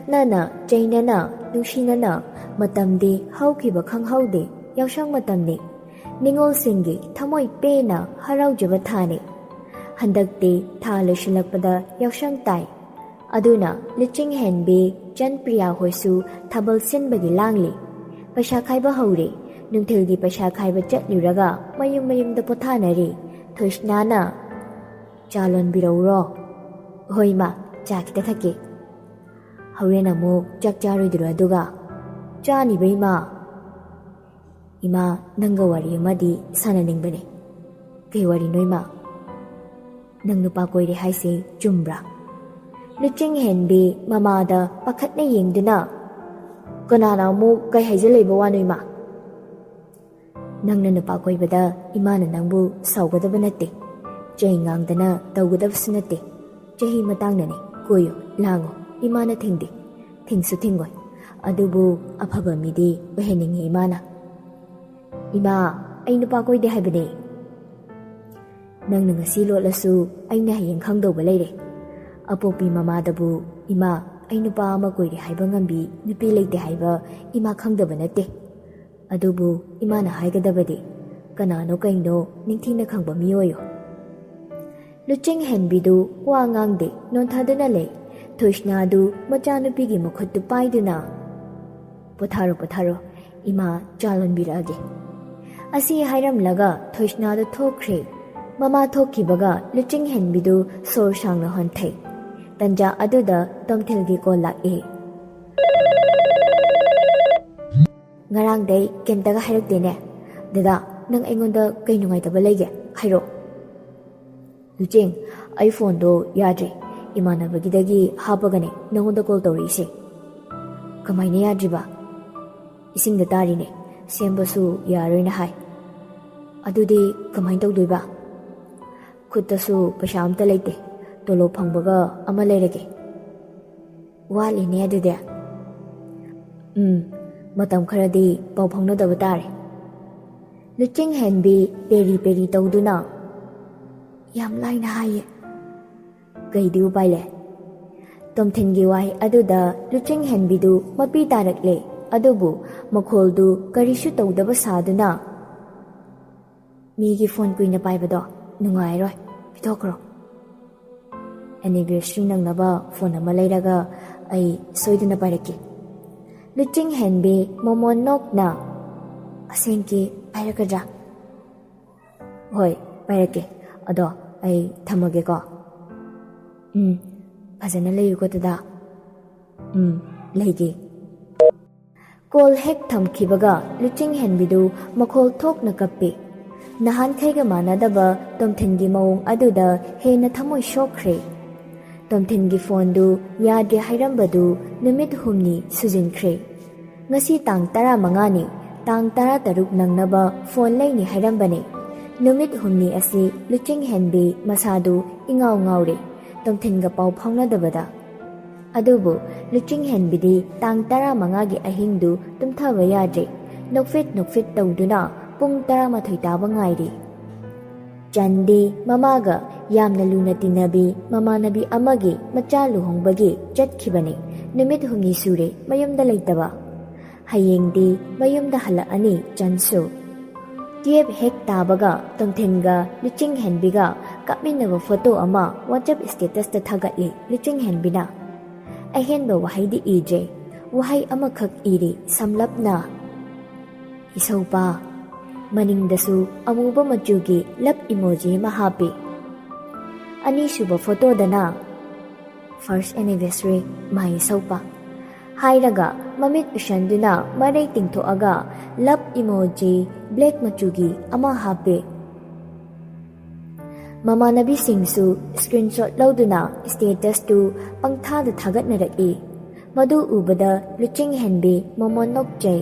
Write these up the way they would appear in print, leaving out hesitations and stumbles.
ꯈꯠꯅꯅ ꯆꯩꯅꯅ ꯅꯨꯡꯁꯤꯅꯅ ꯃꯇꯝꯗꯤ ꯍꯧꯈꯤꯕ ꯈꯪꯍꯧꯗꯦ ꯌꯥꯎꯁꯪ ꯃꯇꯝꯅꯤ ꯅꯤꯡꯉꯣꯜꯁꯤꯡꯒꯤ ꯊꯃꯣꯏ ꯄꯦꯟꯅ ꯍꯔꯥꯎꯖꯕ ꯊꯥꯅꯤ ꯍꯟꯗꯛꯇꯤ ꯊꯥ ꯂꯣꯏꯁꯤꯜꯂꯛꯄꯗ ꯌꯥꯎꯁꯪ ꯇꯥꯏ ꯑꯗꯨꯅ ꯂꯨꯆꯤꯡꯍꯦꯟꯕꯤ ꯆꯟꯄ꯭ꯔꯤꯌꯥ ꯍꯣꯏꯁꯨ ꯊꯥꯕꯜ ꯁꯤꯟꯕꯒꯤ ꯂꯥꯡꯂꯤ ꯄꯩꯁꯥ ꯈꯥꯏꯕ ꯍꯧꯔꯦ ꯅꯨꯡꯊꯤꯜꯒꯤ ꯄꯩꯁꯥ ꯈꯥꯏꯕ ꯆꯠꯂꯨꯔꯒ ꯃꯌꯨꯝ ꯃꯌꯨꯝꯗ ꯄꯣꯊꯥꯅꯔꯤ ꯊꯣꯏꯁꯅꯥꯅ ꯆꯥ ꯂꯣꯟꯕꯤꯔꯧꯔꯣ ꯍꯣꯏ ꯃꯥ ꯆꯥ ꯈꯤꯇ ꯊꯛꯀꯦ ꯍꯣꯔꯦꯟ ꯑꯃꯨꯛ ꯆꯥꯛ ꯆꯥꯔꯣꯏꯗ꯭ꯔꯣ ꯑꯗꯨꯒ ꯆꯥꯅꯤꯕ ꯏꯃꯥ ꯏꯃꯥ ꯅꯪꯒ ꯋꯥꯔꯤ ꯑꯃꯗꯤ ꯁꯥꯟꯅꯅꯤꯡꯕꯅꯦ ꯀꯩ ꯋꯥꯔꯤꯅꯣ ꯏꯃꯥ ꯅꯪ ꯅꯨꯄꯥ ꯀꯣꯏꯔꯦ ꯍꯥꯏꯁꯦ ꯆꯨꯝꯕ꯭ꯔꯥ ꯂꯨꯆꯤꯡꯍꯦꯟꯕꯤ ꯃꯃꯥꯗ ꯄꯥꯈꯠꯅ ꯌꯦꯡꯗꯨꯅ ꯀꯅꯥꯅ ꯑꯃꯨꯛ ꯀꯩ ꯍꯥꯏꯖꯤꯜꯂꯛꯏꯕ ꯋꯥꯅꯣ ꯏꯃꯥ ꯅꯪꯅ ꯅꯨꯄꯥ ꯀꯣꯏꯕꯗ ꯏꯃꯥꯅ ꯅꯪꯕꯨ ꯁꯥꯎꯒꯗꯕ ꯅꯠꯇꯦ ꯆꯩ ꯉꯥꯡꯗꯅ ꯇꯧꯒꯗꯕꯁꯨ ꯅꯠꯇꯦ ꯆꯍꯤ ꯃꯇꯥꯡꯅꯅꯤ ꯀꯣꯏꯌꯨ ꯂꯥꯡꯉꯨ ꯏꯃꯥꯅ ꯊꯤꯡꯗꯦ ꯊꯤꯡꯁꯨ ꯊꯤꯡꯒꯣꯏ ꯑꯗꯨꯕꯨ ꯑꯐꯕ ꯃꯤꯗꯤ ꯑꯣꯏꯍꯟꯅꯤꯡꯉꯤ ꯏꯃꯥꯅ ꯏꯃꯥ ꯑꯩ ꯅꯨꯄꯥ ꯀꯣꯏꯗꯦ ꯍꯥꯏꯕꯅꯦ ꯅꯪꯅ ꯉꯁꯤ ꯂꯣꯠꯂꯁꯨ ꯑꯩꯅ ꯍꯌꯦꯡ ꯈꯪꯗꯧꯕ ꯂꯩꯔꯦ ꯑꯄꯣꯛꯄꯤ ꯃꯃꯥꯗꯕꯨ ꯏꯃꯥ ꯑꯩ ꯅꯨꯄꯥ ꯑꯃ ꯀꯣꯏꯔꯦ ꯍꯥꯏꯕ ꯉꯝꯕꯤ ꯅꯨꯄꯤ ꯂꯩꯇꯦ ꯍꯥꯏꯕ ꯏꯃꯥ ꯈꯪꯗꯕ ꯅꯠꯇꯦ ꯑꯗꯨꯕꯨ ꯏꯃꯥꯅ ꯍꯥꯏꯒꯗꯕꯗꯤ ꯀꯅꯥꯅꯣ ꯀꯩꯅꯣ ꯅꯤꯡꯊꯤꯅ ꯈꯪꯕ ꯃꯤꯑꯣꯏꯌꯣ ꯂꯨꯆꯤꯡꯍꯦꯟꯕꯤꯗꯨ ꯋꯥ ꯉꯥꯡꯗꯦ ꯅꯣꯟꯊꯗꯨꯅ ꯂꯩ ꯊꯣꯏꯁꯅꯥꯗꯨ ꯃꯆꯥꯅꯨꯄꯤꯒꯤ ꯃꯈꯨꯠꯇꯨ ꯄꯥꯏꯗꯨꯅ ꯄꯣꯊꯥꯔꯣ ꯄꯣꯊꯥꯔꯣ ꯏꯃꯥ ꯆꯥ ꯂꯣꯟꯕꯤꯔꯛꯑꯒꯦ ꯑꯁꯤ ꯍꯥꯏꯔꯝꯂꯒ ꯊꯣꯏꯁꯅꯥꯗꯨ ꯊꯣꯛꯈ꯭ꯔꯦ ꯃꯃꯥ ꯊꯣꯛꯈꯤꯕꯒ ꯂꯨꯆꯤꯡꯍꯦꯟꯕꯤꯗꯨ ꯁꯣꯔ ꯁꯥꯡꯅ ꯍꯣꯟꯊꯩ ꯇꯟꯖꯥ ꯑꯗꯨꯗ ꯇꯣꯝꯊꯤꯜꯒꯤ ꯀꯣꯜ ꯂꯥꯛꯏ ꯉꯔꯥꯡꯗꯩ ꯀꯩꯝꯇꯒ ꯍꯥꯏꯔꯛꯇꯦꯅꯦ ꯗꯗꯥ ꯅꯪ ꯑꯩꯉꯣꯟꯗ ꯀꯩ ꯅꯨꯡꯉꯥꯏꯇꯕ ꯂꯩꯒꯦ ꯍꯥꯏꯔꯛꯑꯣ ꯂꯨꯆꯤꯡ ꯑꯩ ꯐꯣꯟꯗꯣ ꯌꯥꯗ꯭ꯔꯦ ꯏꯃꯥꯟꯅꯕꯒꯤꯗꯒꯤ ꯍꯥꯞꯄꯒꯅꯦ ꯅꯪꯉꯣꯟꯗ ꯀꯣꯜ ꯇꯧꯔꯛꯏꯁꯦ ꯀꯃꯥꯏꯅ ꯌꯥꯗ꯭ꯔꯤꯕ ꯏꯁꯤꯡꯗ ꯇꯥꯔꯤꯅꯦ ꯁꯦꯝꯕꯁꯨ ꯌꯥꯔꯣꯏꯅ ꯍꯥꯏ ꯑꯗꯨꯗꯤ ꯀꯃꯥꯏꯅ ꯇꯧꯗꯣꯏꯕ ꯈꯨꯠꯇꯁꯨ ꯄꯩꯁꯥ ꯑꯝꯇ ꯂꯩꯇꯦ ꯇꯣꯂꯣꯞ ꯐꯪꯕꯒ ꯑꯃ ꯂꯩꯔꯒꯦ ꯋꯥꯠꯂꯤꯅꯦ ꯑꯗꯨꯗꯤ ꯃꯇꯝ ꯈꯔꯗꯤ ꯄꯥꯎ ꯐꯥꯎꯅꯗꯕ ꯇꯥꯔꯦ ꯂꯨꯆꯤꯡꯍꯦꯟꯕꯤ ꯄꯦꯔꯤ ꯄꯦꯔꯤ ꯇꯧꯗꯨꯅ ꯌꯥꯝ ꯂꯥꯏꯅ ꯍꯥꯏꯌꯦ ꯀꯩꯗꯤ ꯎꯄꯥꯏ ꯂꯩ ꯇꯣꯝꯊꯤꯟꯒꯤ ꯋꯥꯍꯩ ꯑꯗꯨꯗ ꯂꯨꯆꯤꯡꯍꯦꯟꯕꯤꯗꯨ ꯃꯄꯤ ꯇꯥꯔꯛꯂꯦ ꯑꯗꯨꯕꯨ ꯃꯈꯣꯜꯗꯨ ꯀꯔꯤꯁꯨ ꯇꯧꯗꯕ ꯁꯥꯗꯨꯅ ꯃꯤꯒꯤ ꯐꯣꯟ ꯀꯨꯏꯅ ꯄꯥꯏꯕꯗꯣ ꯅꯨꯡꯉꯥꯏꯔꯣꯏ ꯄꯤꯊꯣꯛꯈ꯭ꯔꯣ ꯑꯦꯅꯤꯚꯔꯁꯔꯤ ꯅꯪꯅꯕ ꯐꯣꯟ ꯑꯃ ꯂꯩꯔꯒ ꯑꯩ ꯁꯣꯏꯗꯅ ꯄꯥꯏꯔꯛꯀꯦ ꯂꯨꯆꯤꯡꯍꯦꯟꯕꯤ ꯃꯣꯃꯣꯟ ꯅꯣꯛꯅ ꯑꯁꯦꯡꯀꯤ ꯄꯥꯏꯔꯛꯀꯗ꯭ꯔꯥ ꯍꯣꯏ ꯄꯥꯏꯔꯛꯀꯦ ꯑꯗꯣ ꯑꯩ ꯊꯝꯃꯒꯦꯀꯣ ꯐꯖꯅ ꯂꯩꯌꯨꯀꯣ ꯗꯗꯥ ꯂꯩꯒꯦ ꯀꯣꯜ ꯍꯦꯛ ꯊꯝꯈꯤꯕꯒ ꯂꯨꯆꯤꯡꯍꯦꯟꯕꯤꯗꯨ ꯃꯈꯣꯜ ꯊꯣꯛꯅ ꯀꯞꯄꯤ ꯅꯍꯥꯟꯈꯩꯒ ꯃꯥꯟꯅꯗꯕ ꯇꯣꯝꯊꯤꯟꯒꯤ ꯃꯑꯣꯡ ꯑꯗꯨꯗ ꯍꯦꯟꯅ ꯊꯃꯣꯏ ꯁꯣꯛꯈ꯭ꯔꯦ ꯇꯣꯝꯊꯤꯟꯒꯤ ꯐꯣꯟꯗꯨ ꯌꯥꯗꯦ ꯍꯥꯏꯔꯝꯕꯗꯨ ꯅꯨꯃꯤꯠ 8 ꯁꯨꯖꯤꯟꯈ꯭ꯔꯦ ꯉꯁꯤ ꯇꯥꯡ 15ꯅꯤ ꯇꯥꯡ 16 ꯅꯪꯅꯕ ꯐꯣꯟ ꯂꯩꯅꯤ ꯍꯥꯏꯔꯝꯕꯅꯦ ꯅꯨꯃꯤꯠ 8 ꯑꯁꯤ ꯂꯨꯆꯤꯡꯍꯦꯟꯕꯤ ꯃꯁꯥꯗꯨ ꯏꯉꯥꯎ ꯉꯥꯎꯔꯦ ꯇꯣꯝꯊꯤꯟꯒ ꯄꯥꯎ ꯐꯥꯎꯅꯗꯕꯗ ꯑꯗꯨꯕꯨ ꯂꯨꯆꯤꯡꯍꯦꯟꯕꯤꯗꯤ ꯇꯥꯡ 15ꯒꯤ ꯑꯍꯤꯡꯗꯨ ꯇꯨꯝꯊꯕ ꯌꯥꯗ꯭ꯔꯦ ꯅꯣꯛꯐꯤꯠ ꯇꯧꯗꯨꯅ ꯄꯨꯡ 11 ꯇꯥꯕ ꯉꯥꯏꯔꯤ ꯆꯟꯗꯤ ꯃꯃꯥꯒ ꯌꯥꯝꯅ ꯂꯨꯅ ꯇꯤꯟꯅꯕꯤ ꯃꯃꯥꯟꯅꯕꯤ ꯑꯃꯒꯤ ꯃꯆꯥ ꯂꯨꯍꯣꯡꯕꯒꯤ ꯆꯠꯈꯤꯕꯅꯤ ꯅꯨꯃꯤꯠ 8 ꯁꯨꯔꯦ ꯃꯌꯨꯝꯗ ꯂꯩꯇꯕ ꯍꯌꯦꯡꯗꯤ ꯃꯌꯨꯝꯗ ꯍꯜꯂꯛꯑꯅꯤ ꯆꯟꯁꯨ 12 ꯍꯦꯛ ꯇꯥꯕꯒ ꯇꯣꯝꯊꯤꯟꯒ ꯂꯨꯆꯤꯡꯍꯦꯟꯕꯤꯒ ꯀꯥꯞꯃꯤꯟꯅꯕ ꯐꯣꯇꯣ ꯑꯃ WhatsApp ꯁ꯭ꯇꯦꯇꯁꯇ ꯊꯥꯒꯠꯂꯤ ꯂꯨꯆꯤꯡꯍꯦꯟꯕꯤꯅ ꯑꯍꯦꯟꯕ ꯋꯥꯍꯩꯗꯤ ꯏꯗ꯭ꯔꯦ ꯋꯥꯍꯩ ꯑꯃꯈꯛ ꯏꯔꯤ ꯁꯝꯂꯞꯅ ꯏꯁꯧꯄꯥ ꯃꯅꯤꯡꯗꯁꯨ ꯑꯃꯨꯕ ꯃꯆꯨꯒꯤ ꯂꯞ ꯏꯃꯣꯖꯤ ꯑꯃ ꯍꯥꯞꯄꯤ ꯑꯅꯤꯁꯨꯕ ꯐꯣꯇꯣꯗꯅ ꯐꯥꯔꯁ ꯑꯦꯅꯤꯚꯔꯁꯔꯤ ꯃꯥꯏ ꯏꯁꯧꯄꯥ ꯍꯥꯏꯔꯒ ꯃꯃꯤꯠ ꯎꯏꯁꯟꯗꯨꯅ ꯃꯔꯩ ꯇꯤꯡꯊꯣꯛꯑꯒ ꯂꯞ ꯏꯃꯣꯖꯤ ꯕ꯭ꯂꯦꯛ ꯃꯆꯨꯒꯤ ꯑꯃ ꯍꯥꯞꯄꯤ ꯃꯃꯥꯟꯅꯕꯤꯁꯤꯡꯁꯨ ꯁ꯭ꯀ꯭ꯔꯤꯟꯁꯣꯠ ꯂꯧꯗꯨꯅ ꯁ꯭ꯇꯦꯇꯁꯇꯨ ꯄꯪꯊꯥꯗ ꯊꯥꯒꯠꯅꯔꯛꯏ ꯃꯗꯨ ꯎꯕꯗ ꯂꯨꯆꯤꯡꯍꯦꯟꯕꯤ ꯃꯣꯃꯣꯟ ꯅꯣꯛꯆꯩ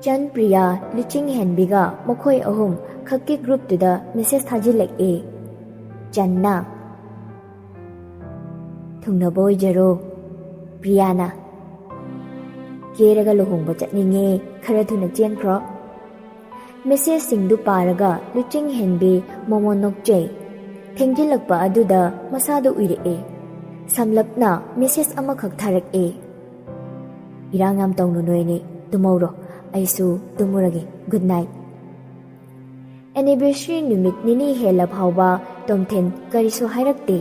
ꯆꯟꯄ꯭ꯔꯤꯌꯥ ꯂꯨꯆꯤꯡꯍꯦꯟꯕꯤꯒ ꯃꯈꯣꯏ ꯑꯍꯨꯝ ꯈꯛꯀꯤ ꯒ꯭ꯔꯨꯞꯇꯨꯗ ꯃꯦꯁꯦꯖ ꯊꯥꯖꯤꯜꯂꯛꯏ ꯆꯟꯅ ꯊꯨꯡꯅꯕ ꯑꯣꯏꯖꯔꯣ ꯄ꯭ꯔꯤꯌꯥꯅ ꯀꯦꯔꯒ ꯂꯨꯍꯣꯡꯕ ꯆꯠꯅꯤꯡꯉꯦ ꯈꯔ ꯊꯨꯅ ꯆꯦꯟꯈ꯭ꯔꯣ ꯃꯦꯁꯦꯖꯁꯤꯡꯗꯨ ꯄꯥꯔꯒ ꯂꯨꯆꯤꯡꯍꯦꯟꯕꯤ ꯃꯣꯃꯣꯟ ꯅꯣꯛꯆꯩ ꯊꯦꯡꯖꯤꯜꯂꯛꯄ ꯑꯗꯨꯗ ꯃꯁꯥꯗ ꯎꯏꯔꯛꯑꯦ samlapna message amakak tharak irangam tawnu noini tumawro aisu tumurage good night anniversary numit nini hela phawba tomthen karisu hairakte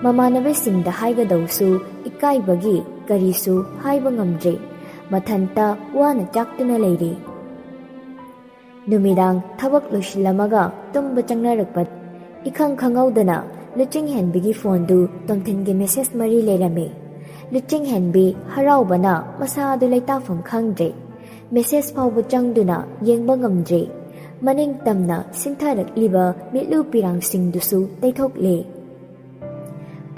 mamanabasingda haigadawsu ikaibagi karisu haiba ngamdre mathanta wana chaktuna leire numidang thabak losilamaga tumba changnarakpa ikhang khangawdana luching henbigi phone du tomthen ge message mari lerame luching henbi haraubana masadu laitafam khangdre message phawbu changduna yengba ngamdre maning tamna sintharakliba mitlu pirang singdusu taithokle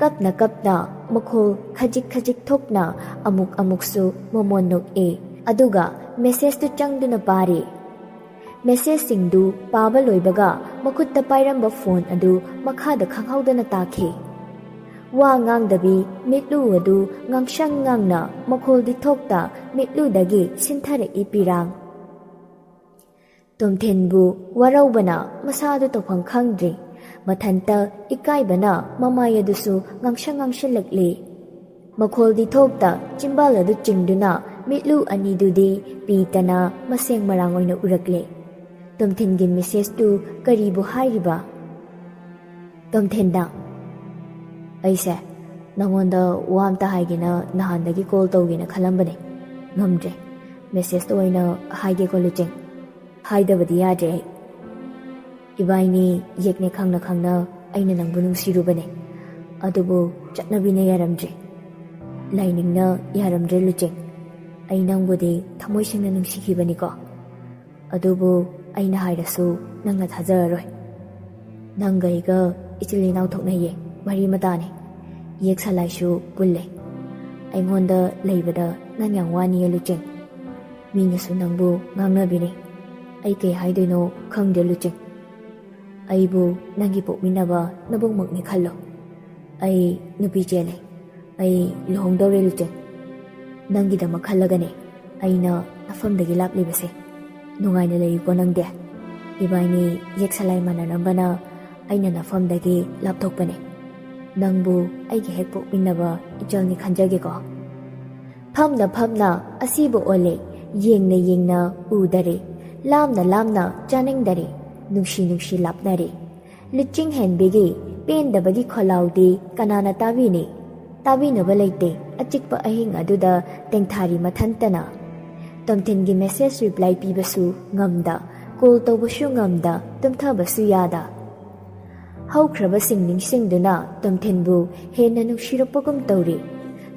kapna makhol khajik thokna amuksu momonok aduga message tu changduna pare message singdu paba loibaga makutta pairamba phone adu makhada khanghaudana takhe wa ngangdabi mitlu adu ngangshang ngangna makhol di thokta mitlu dagi sinthare ipirang tomthenbu waraubana masadu tophang khangdri mathanta ikaibana mamayadusu ngangshallakle makhol di thokta chimbal adu chingduna mitlu anidudi pitana maseng marang oina urakle tomthengi message tu karibu hairiba tomthenda aise nangonda wamta haigina nahandagi call tawgina khalambane ngamdre message to oina haige ko lucheng haidabadi yade ibaini yekne khangna aina nangbu nungsirubane adubu chatnabine yaramdre lainingna yaramdre lucheng ai nangbudi thamoisingna nungsikibani ko adubu aina hairasu nangna thajararoi nangga iga ichili naw thoknaye mari matane yek salaisu pulle aingonda leibada nang yang wani lucheng minasu nangbu ngangnabini ai ke haidoino khangde lucheng aibu nangi pokminaba nabungmakni khallo ai nupi chele ai lohongdore lucheng nangi dama khallagane aina afamdagi laplibase nungaina leiko nangde ibaini yek salai mananambana aina nafamdagi lapthokpane nangbu aigi hek pokminaba ichalni khanjage ko phamna asibu ole yengna udare lamna chaningdare nungshi lapnare luching henbegi pendabagi kholaudi kanana tabinaba leite achikpa ahing aduda tengthari mathantana tomthengi message reply pibasu ngamda call tawbasu ngamda tumthabasu yada haukraba singduna tomthenbu hena nungshirapagum tawri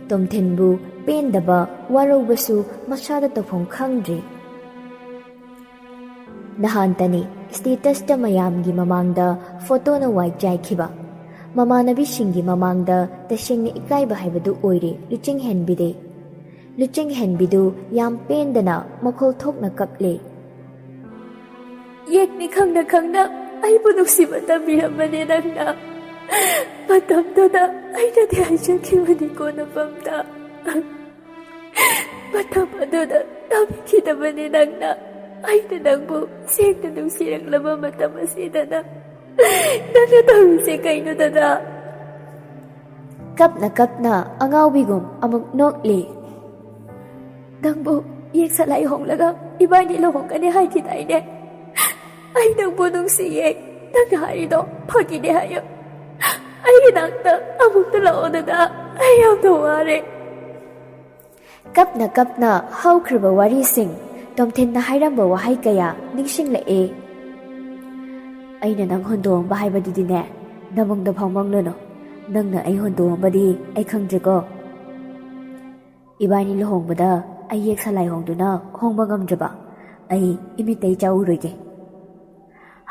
tomthenbu pendaba waraubasu masada tawphom khangdri nahantani status ta mayamgi mamangda photo na white jaikhiba mamanabi shingi mamangda tasingni ikaiba haibadu oire luching henbidu yam pendana makhol thokna kaple yekni khangna aibu nuksibata biramane nangna matamdana aina de aijakibani kona pamta matamdana tabikidabani nangna aina nangbu sengna nuksiraklaba matam asidana nangna tawise kaino dada kapna angawbigum amuk nokle nangbu yek salai honglaga ibani lohongkane haikitaine ai nangbu nungsiyek nangna harido phagine hayo ai nangta amukta laodada ai yamna ware kapna haukraba wari sing tomthenna hairamba wahai kaya ningsinglae aina nang hondongba haibadudine namongda phangmanglono nangna ai hondongbadi ai khangjeko ibani lohongbada ai yek salai hongduna hongba ngamdraba ai imitei chauroige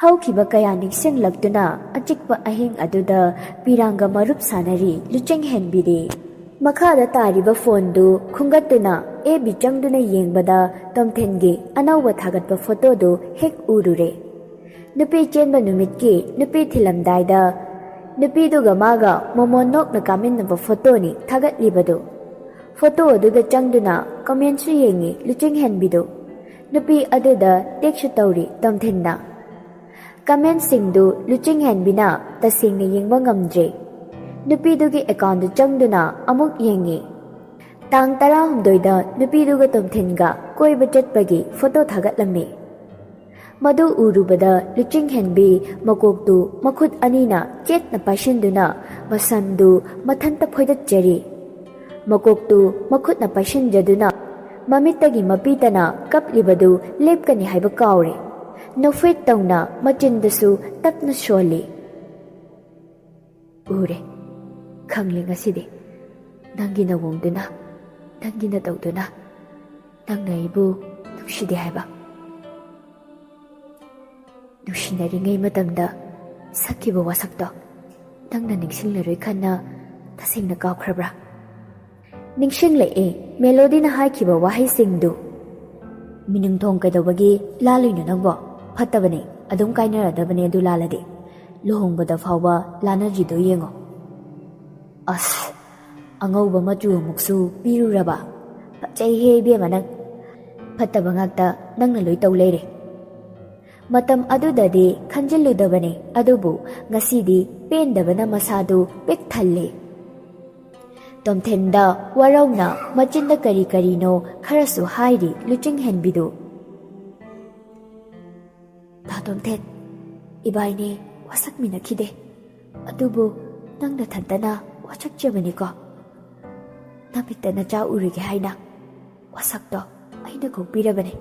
haukiba kaya ningsinglaktuna achikpa ahing aduda piranga marup sanari lucheng henbiri makhada tariba phone du khungatuna ebi changduna yengbada tomthengi anawba thagatpa photo du hek urure nupi chenba numitki nupi thilamdaida nupi duga maga momonok na kaminna photo ni thagatlibadu photo aduda changduna comment su yengi lucheng henbidu nupi aduda tekshu tawri tomthenna comment singdu lucheng henbina tasingna yengba ngamdre ꯅꯨꯄꯤꯗꯨꯒꯤ ꯑꯦꯀꯥꯎꯟꯗ ꯆꯪꯗꯨꯅ ꯑꯃꯨꯛ ꯌꯦꯡꯉꯤ꯫ ꯇꯥꯡ 16ꯗ ꯅꯨꯄꯤꯗꯨꯒ ꯇꯣꯝꯊꯤꯟꯒ ꯀꯣꯏꯕ ꯆꯠꯄꯒꯤ photo ꯊꯥꯒꯠꯂꯝꯃꯤ꯫ ꯃꯗꯨ ꯎꯔꯨꯕꯗ ꯂꯨꯆꯤꯡꯍꯦꯟꯕꯤ ꯃꯀꯣꯛꯇꯨ ꯃꯈꯨꯠ ꯑꯅꯤꯅ ꯆꯦꯠꯅ ꯄꯥꯏꯁꯤꯟꯗꯨꯅ ꯃꯁꯝꯗꯨ ꯃꯊꯟꯇ ꯐꯣꯏꯗꯠꯆꯔꯤ꯫ ꯃꯀꯣꯛꯇꯨ ꯃꯈꯨꯠꯅ ꯄꯥꯏꯁꯤꯟꯖꯗꯨꯅ ꯃꯃꯤꯠꯇꯒꯤ ꯃꯄꯤꯇꯅ ꯀꯞꯂꯤꯕꯗꯨ ꯂꯦꯞꯀꯅꯤ ꯍꯥꯏꯕ ꯀꯥꯎꯔꯦ꯫ ꯅꯣꯛꯐꯦꯠ ꯇꯧꯅ ꯃꯆꯤꯟꯗꯨꯁꯨ ꯇꯞꯅ ꯁꯣꯜꯂꯤ꯫ ꯎꯔꯦ, ꯈꯪꯂꯦ ꯉꯁꯤꯗꯤ ꯅꯪꯒꯤ ꯅꯋꯣꯡꯗꯨꯅ, ꯅꯪꯒꯤ ꯅꯇꯧꯗꯨꯅ ꯅꯪꯅ ꯑꯩꯕꯨ ꯅꯨꯡꯁꯤꯗꯦ ꯍꯥꯏꯕ꯫ ꯅꯨꯡꯁꯤꯅꯔꯤꯉꯩ ꯃꯇꯝꯗ ꯁꯛꯈꯤꯕ ꯋꯥꯁꯛꯇꯣ ꯅꯪꯅ ꯅꯤꯡꯁꯤꯡꯂꯔꯣꯏ ꯈꯟꯅ ꯇꯁꯦꯡꯅ ꯀꯥꯎꯈ꯭ꯔꯕ꯭ꯔꯥ? ꯅꯤꯡꯁꯤꯡꯂꯛꯑꯦ ꯃꯦꯂꯣꯗꯤꯅ ꯍꯥꯏꯈꯤꯕ ꯋꯥꯍꯩꯁꯤꯡꯗꯨ꯫ ꯃꯤꯅꯨꯡꯊꯣꯡ ꯀꯩꯗꯧꯕꯒꯤ ꯂꯥꯜꯂꯣꯏꯅꯣ ꯅꯪꯕꯣ? ꯐꯠꯇꯕꯅꯦ, ꯑꯗꯨꯝ ꯀꯥꯏꯅꯔꯗꯕꯅꯦ ꯑꯗꯨ ꯂꯥꯜꯂꯗꯤ꯫ ꯂꯨꯍꯣꯡꯕꯗ ꯐꯥꯎꯕ ꯂꯥꯟꯅꯗ꯭ꯔꯤꯗꯣ ꯌꯦꯡꯉꯣ꯫ ꯑꯁ, ꯑꯉꯧꯕ ꯃꯆꯨ ꯑꯃꯨꯛꯁꯨ ꯄꯤꯔꯨꯔꯕ? ꯐꯖꯩꯍꯦ ꯏꯕꯦꯝꯃ ꯅꯪ꯫ ꯐꯠꯇꯕ ꯉꯥꯛꯇ ꯅꯪꯅ ꯂꯣꯏ ꯇꯧ ꯂꯩꯔꯦ꯫ ꯃꯇꯝ ꯑꯗꯨꯗꯗꯤ ꯈꯟꯖꯤꯜꯂꯨꯗꯕꯅꯦ, ꯑꯗꯨꯕꯨ ꯉꯁꯤꯗꯤ ꯄꯦꯟꯗꯕꯅ ꯃꯁꯥꯗꯨ ꯄꯤꯛ ꯊꯜꯂꯦ꯫ ꯇꯣꯝꯊꯤꯟꯗ ꯋꯥꯔꯧꯅ ꯃꯆꯤꯟꯗ ꯀꯔꯤ ꯀꯔꯤꯅꯣ ꯈꯔꯁꯨ ꯍꯥꯏꯔꯤ ꯂꯨꯆꯤꯡꯍꯦꯟꯕꯤꯗꯨ꯫ ꯗꯥ ꯇꯣꯝꯊꯤꯟ, ꯏꯕꯥꯏꯅꯤ ꯋꯥꯁꯛꯃꯤꯟꯅꯈꯤꯗꯦ, ꯑꯗꯨꯕꯨ ꯅꯪ ꯅꯊꯟꯇꯅ ꯋꯥꯁꯛꯆꯕꯅꯤꯀꯣ꯫ ꯅꯃꯤꯠꯇ ꯅꯆꯥ ꯎꯔꯒꯦ ꯍꯥꯏꯅ ꯋꯥꯁꯛꯇꯣ ꯑꯩꯅ ꯀꯣꯛꯄꯤꯔꯕꯅꯦ,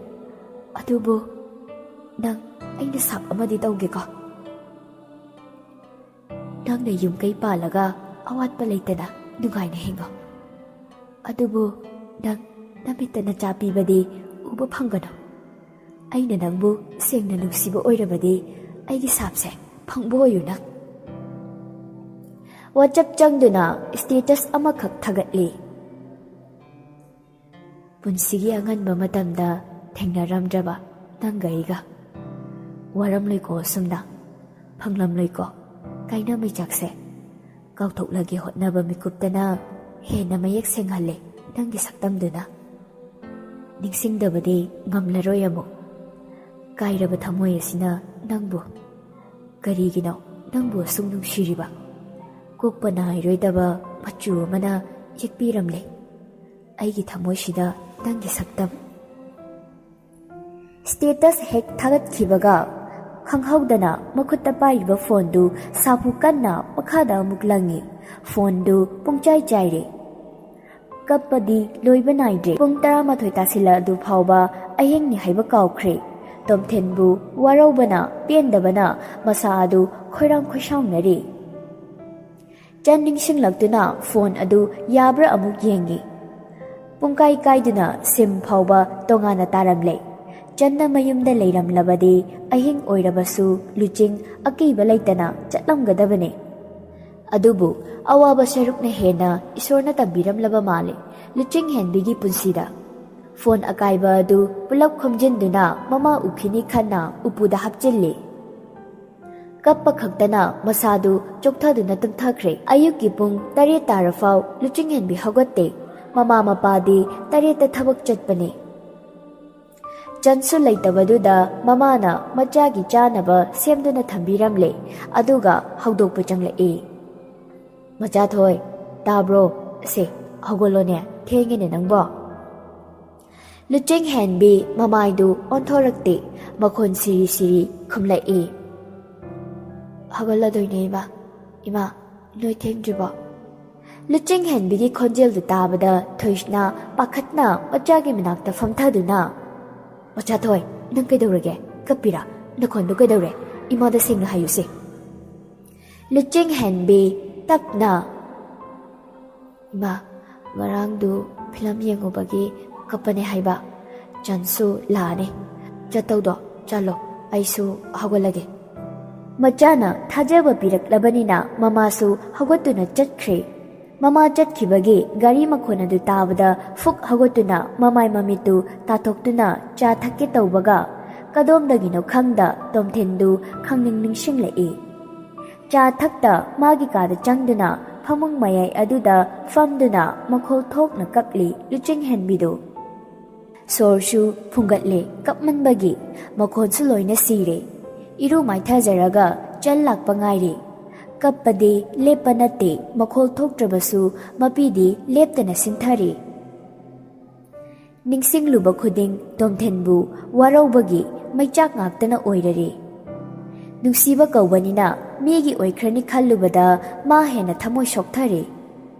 ꯑꯗꯨꯕꯨ ꯅꯪ ꯑꯩꯅ ꯁꯥꯞ ꯑꯃꯗꯤ ꯇꯧꯒꯦꯀꯣ꯫ ꯅꯪꯅ ꯌꯨꯝꯀꯩ ꯄꯥꯜꯂꯒ ꯑꯋꯥꯠꯄ ꯂꯩꯇꯅ ꯅꯨꯡꯉꯥꯏꯅ ꯍꯤꯡꯉꯣ, ꯑꯗꯨꯕꯨ ꯅꯪ ꯅꯃꯤꯠꯇ ꯅꯆꯥ ꯄꯤꯕꯗꯤ ꯎꯕ ꯐꯪꯒꯅꯨ꯫ ꯑꯩꯅ ꯅꯪꯕꯨ ꯁꯦꯡꯅ ꯅꯨꯡꯁꯤꯕ ꯑꯣꯏꯔꯕꯗꯤ ꯑꯩꯒꯤ ꯁꯥꯞꯁꯦ ꯐꯪꯕ ꯑꯣꯏꯌꯨ ꯅꯪ꯫ ꯋꯥꯆꯞ ꯆꯪꯗꯨꯅ ꯁ꯭ꯇꯦꯇꯁ ꯑꯃꯈꯛ ꯊꯥꯒꯠꯂꯤ꯫ ꯄꯨꯟꯁꯤꯒꯤ ꯑꯉꯟꯕ ꯃꯇꯝꯗ ꯊꯦꯡꯅꯔꯝꯗ꯭ꯔꯕ ꯅꯪꯒ ꯑꯩꯒ ꯋꯥꯔꯝꯂꯣꯏꯀꯣ ꯑꯁꯨꯝꯅ, ꯐꯪꯂꯝꯂꯣꯏꯀꯣ ꯀꯥꯏꯅ ꯃꯩꯆꯥꯛꯁꯦ꯫ ꯀꯥꯎꯊꯣꯛꯂꯒꯦ ꯍꯣꯠꯅꯕ ꯃꯤꯀꯨꯞꯇꯅ ꯍꯦꯟꯅ ꯃꯌꯦꯛ ꯁꯦꯡꯍꯜꯂꯦ ꯅꯪꯒꯤ ꯁꯛꯇꯝꯗꯨꯅ꯫ ꯅꯤꯡꯁꯤꯡꯗꯕꯗꯤ ꯉꯝꯂꯔꯣꯏ ꯑꯃꯨꯛ ꯀꯥꯏꯔꯕ ꯊꯃꯣꯏ ꯑꯁꯤꯅ ꯅꯪꯕꯨ꯫ ꯀꯔꯤꯒꯤꯅꯣ ꯅꯪꯕꯨ ꯑꯁꯨꯛ ꯅꯨꯡꯁꯤꯔꯤꯕ? ꯀꯣꯛꯄ ꯅꯥꯏꯔꯣꯏꯗꯕ ꯃꯆꯨ ꯑꯃꯅ ꯌꯦꯛꯄꯤꯔꯝꯂꯦ ꯑꯩꯒꯤ ꯊꯃꯣꯏꯁꯤꯗ ꯅꯪꯒꯤ ꯁꯛꯇꯝ꯫ ꯁ꯭ꯇꯦꯇꯁ ꯍꯦꯛ ꯊꯥꯒꯠꯈꯤꯕꯒ ꯈꯪꯍꯧꯗꯅ ꯃꯈꯨꯠꯇ ꯄꯥꯏꯔꯤꯕ ꯐꯣꯟꯗꯨ ꯁꯥꯐꯨ ꯀꯟꯅ ꯃꯈꯥꯗ ꯑꯃꯨꯛ ꯂꯪꯉꯤ꯫ ꯐꯣꯟꯗꯨ ꯄꯨꯡꯆꯥꯏ ꯆꯥꯏꯔꯦ꯫ ꯀꯞꯄꯗꯤ ꯂꯣꯏꯕ ꯅꯥꯏꯗ꯭ꯔꯦ꯫ ꯄꯨꯡ 11 ꯇꯥꯁꯤꯜꯂꯛꯑꯗꯨ ꯐꯥꯎꯕ ꯑꯍꯤꯡꯅꯤ ꯍꯥꯏꯕ ꯀꯥꯎꯈ꯭ꯔꯦ꯫ ꯇꯣꯝꯊꯤꯟꯕꯨ ꯋꯥꯔꯧꯕꯅ ꯄꯦꯟꯗꯕꯅ ꯃꯁꯥ ꯑꯗꯨ ꯈꯣꯏꯔꯥꯡ ꯈꯣꯏꯁꯥꯎꯅꯔꯤ꯫ ꯆꯟ ꯅꯤꯡꯁꯤꯡꯂꯛꯇꯨꯅ ꯐꯣꯟ ꯑꯗꯨ ꯌꯥꯕ꯭ꯔꯥ ꯑꯃꯨꯛ ꯌꯦꯡꯉꯤ꯫ ꯄꯨꯡꯀꯥꯏ ꯀꯥꯏꯗꯨꯅ ꯁꯤꯝ ꯐꯥꯎꯕ ꯇꯣꯉꯥꯟꯅ ꯇꯥꯔꯝꯂꯦ꯫ ꯆꯟꯅ ꯃꯌꯨꯝꯗ ꯂꯩꯔꯝꯂꯕꯗꯤ ꯑꯍꯤꯡ ꯑꯣꯏꯔꯕꯁꯨ ꯂꯨꯆꯤꯡ ꯑꯀꯤꯕ ꯂꯩꯇꯅ ꯆꯠꯂꯝꯒꯗꯕꯅꯦ꯫ ꯑꯗꯨꯕꯨ ꯑꯋꯥꯕ ꯁꯔꯨꯛꯅ ꯍꯦꯟꯅ ꯏꯁꯣꯔꯅ ꯇꯝꯕꯤꯔꯝꯂꯕ ꯃꯥꯜꯂꯦ ꯂꯨꯆꯤꯡꯍꯦꯟꯕꯤꯒꯤ ꯄꯨꯟꯁꯤꯗ꯫ ꯐꯣꯟ ꯑꯀꯥꯏꯕ ꯑꯗꯨ ꯄꯨꯂꯞ ꯈꯣꯝꯖꯤꯟꯗꯨꯅ ꯃꯃꯥ ꯎꯈꯤꯅꯤ ꯈꯟꯅ ꯎꯄꯨꯗ ꯍꯥꯞꯆꯤꯜꯂꯤ꯫ ꯀꯞꯄ ꯈꯛꯇꯅ ꯃꯁꯥꯗꯨ ꯆꯣꯛꯊꯗꯨꯅ ꯇꯨꯝꯊꯈ꯭ꯔꯦ꯫ ꯑꯌꯨꯛꯀꯤ ꯄꯨꯡ 7 ꯇꯥꯔꯐꯥꯎ ꯂꯨꯆꯤꯡꯍꯦꯟꯕꯤ ꯍꯧꯒꯠꯇꯦ꯫ ꯃꯃꯥ ꯃꯄꯥꯗꯤ 7ꯗ ꯊꯕꯛ ꯆꯠꯄꯅꯤ꯫ ꯆꯟꯁꯨ ꯂꯩꯇꯕꯗꯨꯗ ꯃꯃꯥꯅ ꯃꯆꯥꯒꯤ ꯆꯥꯅꯕ ꯁꯦꯝꯗꯨꯅ ꯊꯝꯕꯤꯔꯝꯂꯦ꯫ ꯑꯗꯨꯒ ꯍꯧꯗꯣꯛꯄ ꯆꯪꯂꯛꯏ꯫ ꯃꯆꯥꯊꯣꯏ, ꯇꯥꯕ꯭ꯔꯣ? ꯑꯁꯦ ꯍꯧꯒꯠꯂꯣꯅꯦ, ꯊꯦꯡꯉꯦꯅꯦ ꯅꯪꯕꯣ꯫ ꯂꯨꯆꯤꯡꯍꯦꯟꯕꯤ ꯃꯃꯥꯏꯗꯨ ꯑꯣꯟꯊꯣꯔꯛꯇꯦ꯫ ꯃꯈꯣꯟ ꯁꯤꯔꯤ ꯁꯤꯔꯤ ꯈꯨꯝꯂꯛꯏ꯫ ꯍꯧꯒꯠꯂꯗꯣꯏꯅꯦ ꯏꯃꯥ꯫ ꯏꯃꯥ, ꯅꯣꯏ ꯊꯦꯡꯗ꯭ꯔꯤꯕꯣ? ꯂꯨꯆꯤꯡꯍꯦꯟꯕꯤꯒꯤ ꯈꯣꯟꯖꯦꯜꯗꯨ ꯇꯥꯕꯗ ꯊꯣꯏꯁꯅ ꯄꯥꯈꯠꯅ ꯃꯆꯥꯒꯤ ꯃꯅꯥꯛꯇ ꯐꯝꯊꯗꯨꯅ, ꯃꯆꯥꯊꯣꯏ, ꯅꯪ ꯀꯩꯗꯧꯔꯒꯦ? ꯀꯞꯄꯤꯔꯥ? ꯅꯈꯣꯟꯗꯨ ꯀꯩꯗꯧꯔꯦ? ꯏꯃꯥꯗ ꯁꯦꯡꯅ ꯍꯥꯏꯌꯨꯁꯦ꯫ ꯂꯨꯆꯤꯡꯍꯦꯟꯕꯤ ꯇꯞꯅ, ꯏꯃꯥ, ꯉꯔꯥꯡꯗꯨ ꯐꯤꯂꯝ ꯌꯦꯡꯉꯨꯕꯒꯤ ꯀꯞꯄꯅꯦ ꯍꯥꯏꯕ꯫ ꯆꯟꯁꯨ ꯂꯥꯛꯑꯅꯤ꯫ ꯆꯠꯇꯧꯗꯣ ꯆꯠꯂꯣ, ꯑꯩꯁꯨ ꯍꯧꯒꯠꯂꯒꯦ꯫ ꯃꯆꯥꯅ ꯊꯥꯖꯕ ꯄꯤꯔꯛꯂꯕꯅꯤꯅ ꯃꯃꯥꯁꯨ ꯍꯧꯒꯠꯇꯨꯅ ꯆꯠꯈ꯭ꯔꯦ꯫ ꯃꯃꯥ ꯆꯠꯈꯤꯕꯒꯤ ꯒꯥꯔꯤ ꯃꯈꯣꯟ ꯑꯗꯨ ꯇꯥꯕꯗ ꯐꯨꯛ ꯍꯧꯒꯠꯇꯨꯅ ꯃꯃꯥꯏ ꯃꯃꯤꯠꯇꯨ ꯇꯥꯊꯣꯛꯇꯨꯅ ꯆꯥ ꯊꯛꯀꯦ ꯇꯧꯕꯒ ꯀꯗꯣꯝꯗꯒꯤꯅꯣ ꯈꯪꯗ ꯇꯣꯝꯊꯤꯟꯗꯨ ꯈꯪꯅꯤꯡ ꯅꯤꯡꯁꯤꯡꯂꯛꯏ꯫ ꯆꯥ ꯊꯛꯇ ꯃꯥꯒꯤ ꯀꯥꯗ ꯆꯪꯗꯨꯅ ꯐꯃꯨꯡ ꯃꯌꯥꯏ ꯑꯗꯨꯗ ꯐꯝꯗꯨꯅ ꯃꯈꯣꯜ ꯊꯣꯛꯅ ꯀꯞꯂꯤ ꯂꯨꯆꯤꯡꯍꯦꯟꯕꯤꯗꯨ꯫ ꯁꯣꯔꯁꯨ ꯐꯨꯡꯒꯠꯂꯦ ꯀꯞꯃꯟꯕꯒꯤ, ꯃꯈꯣꯟꯁꯨ ꯂꯣꯏꯅ ꯁꯤꯔꯦ꯫ ꯏꯔꯨ ꯃꯥꯏꯊꯖꯔꯒ ꯆꯟ ꯂꯥꯛꯄ ꯉꯥꯏꯔꯤ꯫ ꯀꯞꯄꯗꯤ ꯂꯦꯞꯄ ꯅꯠꯇꯦ ꯃꯈꯣꯜ ꯊꯣꯛꯇ꯭ꯔꯕꯁꯨ ꯃꯄꯤꯗꯤ ꯂꯦꯞꯇꯅ ꯁꯤꯟꯊꯔꯤ꯫ ꯅꯤꯡꯁꯤꯡꯂꯨꯕ ꯈꯨꯗꯤꯡ ꯇꯣꯝꯊꯤꯟꯕꯨ ꯋꯥꯔꯧꯕꯒꯤ ꯃꯩꯆꯥꯛ ꯉꯥꯛꯇꯅ ꯑꯣꯏꯔꯔꯤ꯫ ꯅꯨꯡꯁꯤꯕ ꯀꯧꯕꯅꯤꯅ ꯃꯤꯒꯤ ꯑꯣꯏꯈ꯭ꯔꯅꯤ ꯈꯜꯂꯨꯕꯗ ꯃꯥ ꯍꯦꯟꯅ ꯊꯃꯣꯏ ꯁꯣꯛꯊꯔꯦ꯫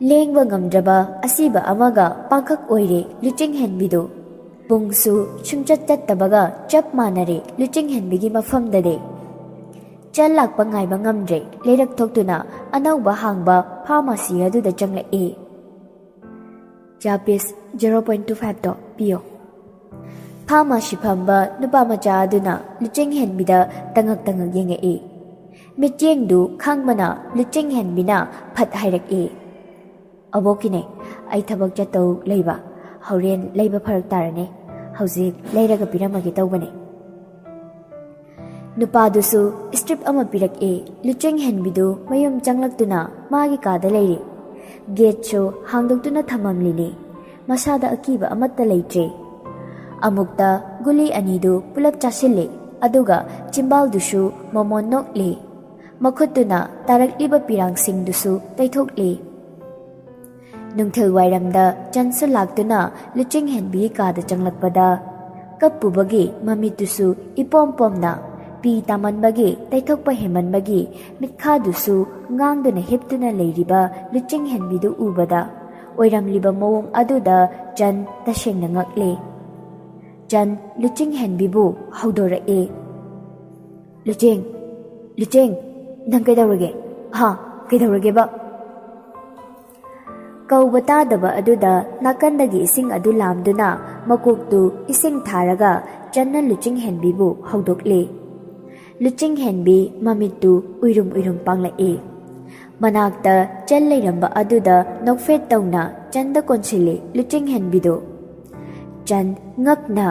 ꯂꯦꯡꯕ ꯉꯝꯗ꯭ꯔꯕ ꯑꯁꯤꯕ ꯑꯃꯒ ꯄꯥꯡꯈꯛ ꯑꯣꯏꯔꯦ ꯂꯨꯆꯤꯡꯍꯦꯟꯕꯤꯗꯨ꯫ ꯄꯨꯡꯁꯨ ꯁꯨꯡꯆꯠ ꯆꯠꯇꯕꯒ ꯆꯞ ꯃꯥꯟꯅꯔꯦ ꯂꯨꯆꯤꯡꯍꯦꯟꯕꯤꯒꯤ ꯃꯐꯝꯗꯗꯤ꯫ ꯆꯟ ꯂꯥꯛꯄ ꯉꯥꯏꯕ ꯉꯝꯗ꯭ꯔꯦ ꯂꯩꯔꯛ ꯊꯣꯛꯇꯨꯅ ꯑꯅꯧꯕ ꯍꯥꯡꯕ ꯐꯥꯔꯃꯥꯁꯤ ꯑꯗꯨꯗ ꯆꯪꯂꯛꯏ꯫ ꯆꯥ ꯄꯤꯁ 0.25ꯇꯣ ꯄꯤꯌꯣ꯫ ꯐꯥꯔꯃꯥꯁꯤ ꯐꯝꯕ ꯅꯨꯄꯥ ꯃꯆꯥ ꯑꯗꯨꯅ ꯂꯨꯆꯤꯡꯍꯦꯟꯕꯤꯗ ꯇꯉꯛ ꯇꯉꯛ ꯌꯦꯡꯉꯛꯏ꯫ ꯃꯤꯠꯌꯦꯡꯗꯨ ꯈꯪꯕꯅ ꯂꯨꯆꯤꯡꯍꯦꯟꯕꯤꯅ ꯐꯠ ꯍꯥꯏꯔꯛꯏ꯫ ꯑꯕꯣꯛꯀꯤꯅꯦ, ꯑꯩ ꯊꯕꯛ ꯆꯠꯇꯧ ꯂꯩꯕ, ꯍꯣꯔꯦꯟ ꯂꯩꯕ ꯐꯔꯛ ꯇꯥꯔꯅꯤ, ꯍꯧꯖꯤꯛ ꯂꯩꯔꯒ ꯄꯤꯔꯝꯃꯒꯦ ꯇꯧꯕꯅꯦ꯫ ꯅꯨꯄꯥꯗꯨꯁꯨ ꯁ꯭ꯇ꯭ꯔꯤꯞ ꯑꯃ ꯄꯤꯔꯛꯏ꯫ ꯂꯨꯆꯤꯡꯍꯦꯟꯕꯤꯗꯨ ꯃꯌꯨꯝ ꯆꯪꯂꯛꯇꯨꯅ ꯃꯥꯒꯤ ꯀꯥꯗ ꯂꯩꯔꯤ꯫ ꯒꯦꯠꯁꯨ ꯍꯥꯡꯗꯣꯛꯇꯨꯅ ꯊꯝꯃꯝꯂꯤꯅꯤ꯫ ꯃꯁꯥꯗ ꯑꯀꯤꯕ ꯑꯃꯠꯇ ꯂꯩꯇ꯭ꯔꯦ꯫ ꯑꯃꯨꯛꯇ ꯒꯨꯂꯤ ꯑꯅꯤꯗꯨ ꯄꯨꯂꯞ ꯆꯥꯁꯤꯜꯂꯤ, ꯑꯗꯨꯒ ꯆꯤꯝꯕꯥꯜꯗꯨꯁꯨ ꯃꯣꯃꯣꯟ ꯅꯣꯛꯂꯤ꯫ ꯃꯈꯨꯠꯇꯨꯅ ꯇꯥꯔꯛꯂꯤꯕ ꯄꯤꯔꯥꯡꯁꯤꯡꯗꯨꯁꯨ ꯇꯩꯊꯣꯛꯂꯤ꯫ ꯅꯨꯡꯊꯤꯜ ꯋꯥꯏꯔꯝꯗ ꯆꯟꯁꯨ ꯂꯥꯛꯇꯨꯅ ꯂꯨꯆꯤꯡꯍꯦꯟꯕꯤꯒꯤ ꯀꯥꯗ ꯆꯪꯂꯛꯄꯗ ꯀꯞꯄꯨꯕꯒꯤ ꯃꯃꯤꯠꯇꯨꯁꯨ ꯏꯄꯣꯝ ꯄꯣꯝꯅ, ꯄꯤ ꯇꯥꯃꯟꯕꯒꯤ ꯇꯩꯊꯣꯛꯄ ꯍꯦꯟꯃꯟꯕꯒꯤ ꯃꯤꯠꯈꯥꯗꯨꯁꯨ ꯉꯥꯡꯗꯨꯅ ꯍꯤꯞꯇꯨꯅ ꯂꯩꯔꯤꯕ ꯂꯨꯆꯤꯡꯍꯦꯟꯕꯤꯗꯨ ꯎꯕꯗ ꯑꯣꯏꯔꯝꯂꯤꯕ ꯃꯑꯣꯡ ꯑꯗꯨꯗ ꯆꯟ ꯇꯁꯦꯡꯅ ꯉꯛꯂꯦ꯫ ꯆꯟ ꯂꯨꯆꯤꯡꯍꯦꯟꯕꯤꯕꯨ ꯍꯧꯗꯣꯔꯛꯏ꯫ ꯂꯨꯆꯤꯡ, ꯅꯪ ꯀꯩꯗꯧꯔꯒꯦ? ꯀꯩꯗꯧꯔꯒꯦꯕ? ꯀꯧꯕ ꯇꯥꯗꯕ ꯑꯗꯨꯗ ꯅꯥꯀꯟꯗꯒꯤ ꯏꯁꯤꯡ ꯑꯗꯨ ꯂꯥꯝꯗꯨꯅ ꯃꯀꯣꯛꯇꯨ ꯏꯁꯤꯡ ꯊꯥꯔꯒ ꯆꯟꯅ ꯂꯨꯆꯤꯡꯍꯦꯟꯕꯤꯕꯨ ꯍꯧꯗꯣꯛꯂꯤ꯫ ꯂꯨꯆꯤꯡꯍꯦꯟꯕꯤ ꯃꯃꯤꯠꯇꯨ ꯎꯏꯔꯨꯝ ꯎꯏꯔꯨꯝ ꯄꯥꯡꯂꯛꯏ꯫ ꯃꯅꯥꯛꯇ ꯆꯟ ꯂꯩꯔꯝꯕ ꯑꯗꯨꯗ ꯅꯣꯛꯐꯦꯠ ꯇꯧꯅ ꯆꯟꯗ ꯀꯣꯟꯁꯤꯜꯂꯤ ꯂꯨꯆꯤꯡꯍꯦꯟꯕꯤꯗꯨ꯫ ꯆꯟ ꯉꯛꯅ,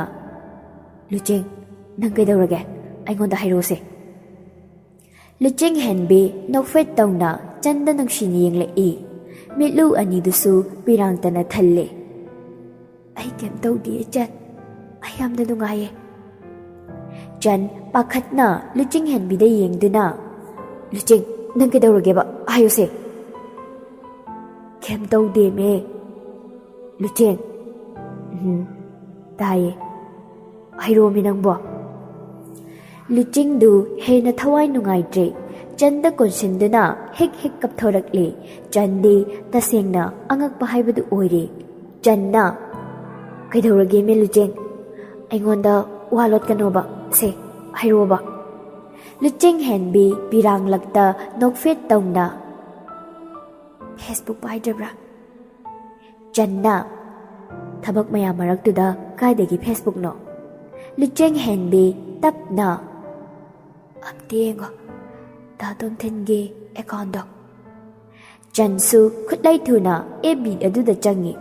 ꯂꯨꯆꯤꯡ, ꯅꯪ ꯀꯩꯗꯧꯔꯒꯦ? ꯑꯩꯉꯣꯟꯗ ꯍꯥꯏꯔꯛꯑꯣꯁꯦ꯫ ꯂꯨꯆꯤꯡꯍꯦꯟꯕꯤ ꯅꯣꯛꯐꯦꯠ ꯇꯧꯅ ꯆꯟꯗ ꯅꯨꯡꯁꯤꯅ ꯌꯦꯡꯂꯛꯏ꯫ ꯃꯤꯠꯂꯨ ꯑꯅꯤꯗꯨꯁꯨ ꯄꯤꯔꯥꯡꯇꯅ ꯊꯜꯂꯦ꯫ ꯑꯩ ꯀꯩꯝ ꯇꯧꯗꯤꯌꯦ ꯆꯟ, ꯑꯩ ꯌꯥꯝꯅ ꯅꯨꯡꯉꯥꯏꯌꯦ꯫ ꯆꯟ ꯄꯥꯈꯠꯅ ꯂꯨꯆꯤꯡꯍꯦꯟꯕꯤꯗ ꯌꯦꯡꯗꯨꯅ, ꯂꯨꯆꯤꯡ, ꯅꯪ ꯀꯩꯗꯧꯔꯒꯦꯕ? ꯍꯥꯏꯌꯨꯁꯦ꯫ ꯀꯩꯝ ꯇꯧꯗꯦꯃꯦ꯫ ꯂꯨꯆꯤꯡ, ꯇꯥꯏꯌꯦ, ꯍꯥꯏꯔꯣꯃꯤ ꯅꯪꯕꯣ꯫ ꯂꯨꯆꯤꯡꯗꯨ ꯍꯦꯟꯅ ꯊꯋꯥꯏ ꯅꯨꯡꯉꯥꯏꯇ꯭ꯔꯦ꯫ ꯆꯟꯗ ꯀꯣꯟꯁꯤꯟꯗꯨꯅ ꯍꯤꯛ ꯍꯤꯛ ꯀꯞꯊꯣꯔꯛꯂꯤ꯫ ꯆꯟꯗꯤ ꯇꯁꯦꯡꯅ ꯑꯉꯛꯄ ꯍꯥꯏꯕꯗꯨ ꯑꯣꯏꯔꯦ꯫ ꯆꯟꯅ, ꯀꯩꯗꯧꯔꯒꯦꯃꯦ ꯂꯨꯆꯤꯡ? ꯑꯩꯉꯣꯟꯗ ꯋꯥ ꯂꯣꯠꯀꯅꯣꯕ, ꯁꯦ ꯍꯥꯏꯔꯣꯕ꯫ ꯂꯨꯆꯤꯡꯍꯦꯟꯕꯤ ꯄꯤꯔꯥꯡꯂꯛꯇ ꯅꯣꯛꯐꯦꯠ ꯇꯧꯅ, ꯐꯦꯁꯕꯨꯛ ꯄꯥꯏꯗ꯭ꯔꯕ꯭ꯔꯥ? ꯆꯟꯅ, ꯊꯕꯛ ꯃꯌꯥꯝ ꯃꯔꯛꯇꯨꯗ ꯀꯥꯏꯗꯒꯤ ꯐꯦꯁꯕꯨꯛꯅꯣ? ꯂꯨꯆꯤꯡꯍꯦꯟꯕꯤ ꯇꯞꯅ, ꯑꯝꯇ ꯌꯦꯡꯉꯣ ꯗꯥ ꯇꯣꯝꯊꯤꯟꯒꯤ ꯑꯦꯀꯥꯎꯟꯗꯣ꯫ ꯆꯟꯁꯨ ꯈꯨꯠꯂꯩ ꯊꯨꯅ FB ꯑꯗꯨꯗ ꯆꯪꯉꯤ꯫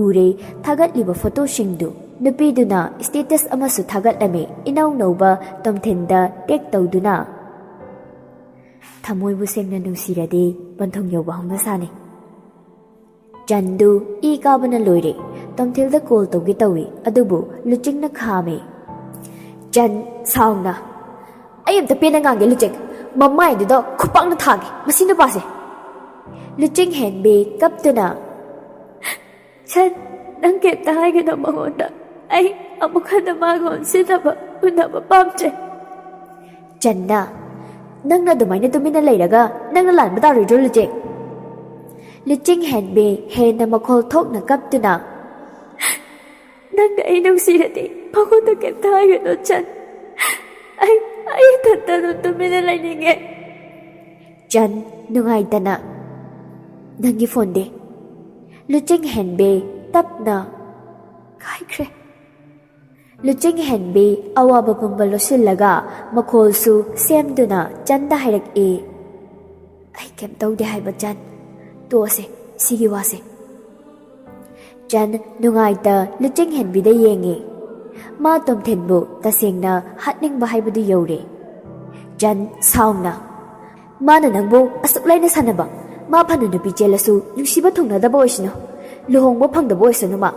ꯎꯔꯦ ꯊꯥꯒꯠꯂꯤꯕ ꯐꯣꯇꯣꯁꯤꯡꯗꯨ꯫ ꯅꯨꯄꯤꯗꯨꯅ ꯁ꯭ꯇꯦꯇꯁ ꯑꯃꯁꯨ ꯊꯥꯒꯠꯂꯝꯃꯤ ꯏꯅꯧ ꯅꯧꯕ ꯇꯣꯝꯊꯤꯟꯗ ꯇꯦꯛ ꯇꯧꯗꯨꯅ꯫ ꯊꯃꯣꯏꯕꯨ ꯁꯦꯡꯅ ꯅꯨꯡꯁꯤꯔꯗꯤ ꯄꯟꯊꯨꯡ ꯌꯧꯕ ꯍꯧꯅꯁꯥꯅꯤ꯫ ꯆꯟꯗꯨ ꯏ ꯀꯥꯕꯅ ꯂꯣꯏꯔꯦ꯫ ꯇꯣꯝꯊꯤꯜꯗ ꯀꯣꯜ ꯇꯧꯒꯦ ꯇꯧꯏ, ꯑꯗꯨꯕꯨ ꯂꯨꯆꯤꯡꯅ ꯈꯥꯝꯃꯤ꯫ ꯆꯟ ꯁꯥꯎꯅ, ꯑꯩ ꯑꯝꯇ ꯄꯦꯟꯅ ꯉꯥꯡꯒꯦ ꯂꯨꯆꯤꯡ, ꯃꯃꯥꯏꯗꯨꯗ ꯈꯨꯄꯥꯛꯅ ꯊꯥꯒꯦ ꯃꯁꯤ ꯅꯨꯄꯥꯁꯦ꯫ ꯂꯨꯆꯤꯡꯍꯦꯟꯕꯤ ꯀꯞꯇꯨꯅ, ꯆꯟ, ꯅꯪ ꯀꯩꯝꯇ ꯍꯥꯏꯒꯅꯣ ꯃꯉꯣꯟꯗ, ꯑꯩ ꯑꯃꯨꯛ ꯍꯟꯅ ꯃꯥꯒ ꯎꯅꯕ ꯄꯥꯝꯗ꯭ꯔꯦ꯫ ꯆꯟꯅ, ꯅꯪꯅ ꯑꯗꯨꯃꯥꯏꯅ ꯇꯨꯃꯤꯟꯅ ꯂꯩꯔꯒ ꯅꯪꯅ ꯂꯥꯟꯕ ꯇꯥꯔꯣꯏꯗ꯭ꯔꯣ ꯂꯨꯆꯤꯡ? ꯂꯨꯆꯤꯡꯍꯦꯟꯕꯤ ꯍꯦꯟꯅ ꯃꯈꯣꯜ ꯊꯣꯛꯅ ꯀꯞꯇꯨꯅ, ꯅꯪꯅ ꯑꯩ ꯅꯨꯡꯁꯤꯔꯗꯤ ꯃꯉꯣꯟꯗ ꯀꯩꯝꯇ ꯍꯥꯏꯒꯅꯣ ꯆꯟ, ꯑꯩ ꯏꯊꯟꯇ ꯑꯗꯨꯝ ꯇꯨꯃꯤꯟꯅ ꯂꯩꯅꯤꯡꯉꯦ꯫ ꯆꯟ ꯅꯨꯡꯉꯥꯏꯇꯅ, ꯅꯪꯒꯤ ꯐꯣꯟꯗꯤ? ꯂꯨꯆꯤꯡꯍꯦꯟꯕꯤ ꯇꯞꯅ, ꯀꯥꯏꯈ꯭ꯔꯦ꯫ ꯂꯨꯆꯤꯡꯍꯦꯟꯕꯤ ꯑꯋꯥꯕ ꯄꯨꯝꯕ ꯂꯣꯠꯁꯤꯜꯂꯒ ꯃꯈꯣꯜꯁꯨ ꯁꯦꯝꯗꯨꯅ ꯆꯟꯗ ꯍꯥꯏꯔꯛꯏ꯫ ꯑꯩ ꯀꯩꯝ ꯇꯧꯗꯦ ꯍꯥꯏꯕ ꯆꯟ, ꯇꯣꯛꯑꯁꯦ ꯁꯤꯒꯤ ꯋꯥꯁꯦ꯫ ꯆꯟ ꯅꯨꯡꯉꯥꯏꯇ ꯂꯨꯆꯤꯡꯍꯦꯟꯕꯤꯗ ꯌꯦꯡꯉꯤ꯫ ꯃꯥ ꯇꯣꯝꯊꯤꯟꯕꯨ ꯇꯁꯦꯡꯅ ꯍꯥꯠꯅꯤꯡꯕ ꯍꯥꯏꯕꯗꯨ ꯌꯧꯔꯦ꯫ ꯆꯟ ꯁꯥꯎꯅ, ꯃꯥꯅ ꯅꯪꯕꯨ ꯑꯁꯨꯛ ꯂꯩꯅ ꯁꯥꯟꯅꯕ, ꯃꯥ ꯐꯅ ꯅꯨꯄꯤ ꯆꯦꯜꯂꯁꯨ ꯅꯨꯡꯁꯤꯕ ꯊꯨꯡꯅꯗꯕ ꯑꯣꯏꯁꯅꯨ, ꯂꯨꯍꯣꯡꯕ ꯐꯪꯗꯕ ꯑꯣꯏꯁꯅꯨ ꯃꯥ,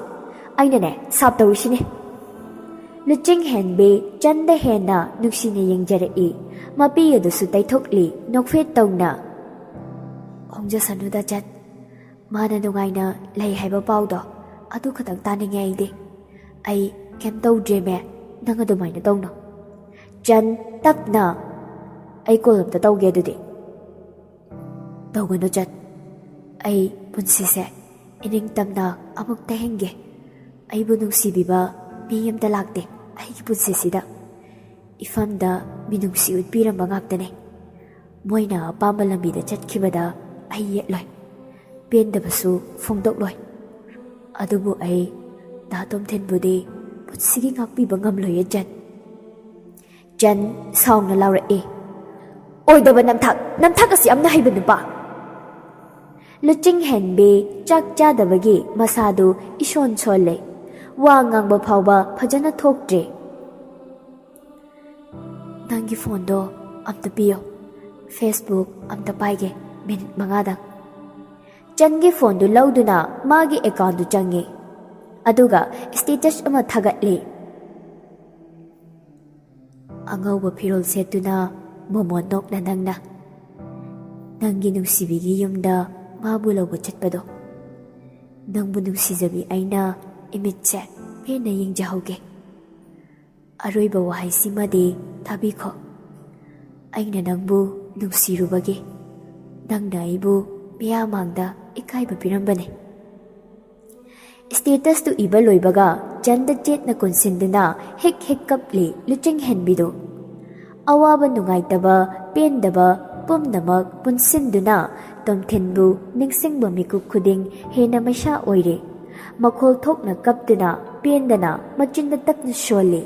ꯑꯩꯅꯅꯦ ꯁꯥꯞ ꯇꯧꯔꯤꯁꯤꯅꯦ꯫ ꯂꯨꯆꯤꯡꯍꯦꯟꯕꯤ ꯆꯟꯗ ꯍꯦꯟꯅ ꯅꯨꯡꯁꯤꯅ ꯌꯦꯡꯖꯔꯛꯏ꯫ ꯃꯄꯤ ꯑꯗꯨꯁꯨ ꯇꯩꯊꯣꯛꯂꯤ ꯅꯣꯛꯐꯦꯠ ꯇꯧꯅ꯫ ꯍꯣꯡꯖꯁꯅꯨꯗ ꯆꯟ, ꯃꯥꯅ ꯅꯨꯡꯉꯥꯏꯅ ꯂꯩ ꯍꯥꯏꯕ ꯄꯥꯎꯗꯣ ꯑꯗꯨ ꯈꯛꯇꯪ ꯇꯥꯅꯤꯡꯉꯦ ꯑꯩꯗꯤ. ꯑꯩ ꯀꯩꯝ ꯇꯧꯗ꯭ꯔꯦꯃꯦ, ꯅꯪ ꯑꯗꯨꯃꯥꯏꯅ ꯇꯧꯅꯣ. ꯆꯟ, ꯇꯞꯅ. ꯑꯩ ꯀꯣꯜ ꯑꯝꯇ ꯇꯧꯒꯦ ꯑꯗꯨꯗꯤ. ꯇꯧꯒꯅꯨ ꯆꯟ, ꯑꯩ ꯄꯨꯟꯁꯤꯁꯦ ꯏꯅꯤꯡꯇꯝꯅ ꯑꯃꯨꯛꯇ ꯍꯤꯡꯒꯦ. ꯑꯩꯕꯨ ꯅꯨꯡꯁꯤꯕꯤꯕ ꯃꯤ ꯑꯃꯇ ꯂꯥꯛꯇꯦ ꯑꯩꯒꯤ ꯄꯨꯟꯁꯤꯁꯤꯗ. ꯏꯐꯝꯗ ꯃꯤꯅꯨꯡꯁꯤ ꯎꯠꯄꯤꯔꯝꯕ ꯉꯥꯛꯇꯅꯦ. ꯃꯣꯏꯅ ꯑꯄꯥꯝꯕ ꯂꯝꯕꯤꯗ ꯆꯠꯈꯤꯕꯗ ꯑꯩ ꯌꯦꯠꯂꯣꯏ, ꯄꯦꯟꯗꯕꯁꯨ ꯐꯣꯡꯗꯣꯛꯂꯣꯏ. ꯑꯗꯨꯕꯨ ꯑꯩ ꯗꯥ ꯇꯣꯝꯊꯤꯟꯕꯨꯗꯤ ꯄꯨꯟꯁꯤꯒꯤ ꯉꯥꯛꯄꯤꯕ ꯉꯝꯂꯣꯏꯌꯦ ꯆꯟ. ꯆꯟ ꯁꯥꯎꯅ ꯂꯥꯎꯔꯛꯏ. ꯑꯣꯏꯗꯕ ꯅꯝꯊꯥꯛ ꯑꯁꯤ ꯌꯥꯝꯅ ꯍꯩꯕ ꯅꯨꯄꯥ. ꯂꯨꯆꯤꯡꯍꯦꯟꯕꯤ ꯆꯥꯛ ꯆꯥꯗꯕꯒꯤ ꯃꯁꯥꯗꯨ ꯏꯁꯣꯟ ꯁꯣꯜꯂꯦ. ꯋꯥ ꯉꯥꯡꯕ ꯐꯥꯎꯕ ꯐꯖꯅ ꯊꯣꯛꯇ꯭ꯔꯦ. ꯅꯪꯒꯤ ꯐꯣꯟꯗꯣ ꯑꯝꯇ ꯄꯤꯌꯣ, ꯐꯦꯁꯕꯨꯛ ꯑꯝꯇ ꯄꯥꯏꯒꯦ ꯃꯤꯅꯤꯠ 5ꯗꯪ. ꯆꯟꯒꯤ ꯐꯣꯟꯗꯨ ꯂꯧꯗꯨꯅ ꯃꯥꯒꯤ ꯑꯦꯀꯥꯎꯟꯗꯨ ꯆꯪꯉꯤ. ꯑꯗꯨꯒ ꯁ꯭ꯇꯦꯇꯁ ꯑꯃ ꯊꯥꯒꯠꯂꯤ. ꯑꯉꯧꯕ ꯐꯤꯔꯣꯜ ꯁꯦꯠꯇꯨꯅ ꯃꯣꯃꯣ ꯅꯣꯛꯅ ꯅꯪꯅ ꯅꯪꯒꯤ ꯅꯨꯡꯁꯤꯕꯤꯒꯤ ꯌꯨꯝꯗ ꯃꯥꯕꯨ ꯂꯧꯕ ꯆꯠꯄꯗꯣ. ꯅꯪꯕꯨ ꯅꯨꯡꯁꯤꯖꯕꯤ ꯑꯩꯅ ꯏꯃꯤꯠꯁꯦ ꯄꯦꯟꯅ ꯌꯦꯡꯖꯍꯧꯒꯦ. ꯑꯔꯣꯏꯕ ꯋꯥꯍꯩꯁꯤꯃꯗꯤ ꯊꯥꯕꯤꯈꯣ. ꯑꯩꯅ ꯅꯪꯕꯨ ꯅꯨꯡꯁꯤꯔꯨꯕꯒꯤ ꯅꯪꯅ ꯑꯩꯕꯨ ꯃꯤꯌꯥꯝꯃꯥꯡꯗ ꯏꯀꯥꯏꯕ ꯄꯤꯔꯝꯕꯅꯤ. ꯁ꯭ꯇꯦꯇꯁꯇꯨ ꯏꯕ ꯂꯣꯏꯕꯒ ꯆꯟꯗ ꯆꯦꯠꯅ ꯀꯣꯟꯁꯤꯟꯗꯨꯅ ꯍꯦꯛ ꯀꯞꯂꯤ ꯂꯨꯆꯤꯡꯍꯦꯟꯕꯤꯗꯨ. ꯑꯋꯥꯕ ꯅꯨꯡꯉꯥꯏꯇꯕ ꯄꯦꯟꯗꯕ ꯄꯨꯝꯅꯃꯛ ꯄꯨꯟꯁꯤꯟꯗꯨꯅ ꯇꯣꯝꯊꯤꯟꯕꯨ ꯅꯤꯡꯁꯤꯡꯕ ꯃꯤꯀꯨꯞ ꯈꯨꯗꯤꯡ ꯍꯦꯟꯅ ꯃꯩꯁꯥ ꯑꯣꯏꯔꯦ. ꯃꯈꯣꯜ ꯊꯣꯛꯅ ꯀꯞꯇꯨꯅ ꯄꯦꯟꯗꯅ ꯃꯆꯤꯟꯗ ꯇꯞꯅ ꯁꯣꯜꯂꯤ.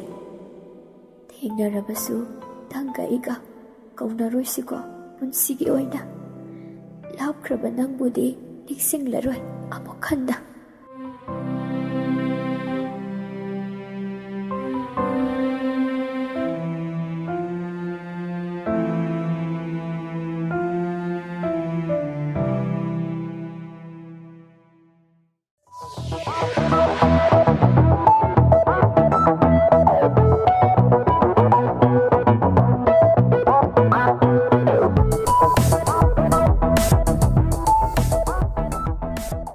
ꯊꯦꯡꯅꯔꯕꯁꯨ ꯅꯪꯒ ꯑꯩꯒ ꯀꯧꯅꯔꯣꯏꯁꯤꯀꯣ ꯄꯨꯟꯁꯤꯒꯤ ꯑꯣꯏꯅ. ꯂꯥꯞꯈ꯭ꯔꯕ ꯅꯪꯕꯨꯗꯤ ꯅꯤꯡꯁꯤꯡꯂꯔꯣꯏ ꯑꯃꯨꯛ ꯍꯟꯅ.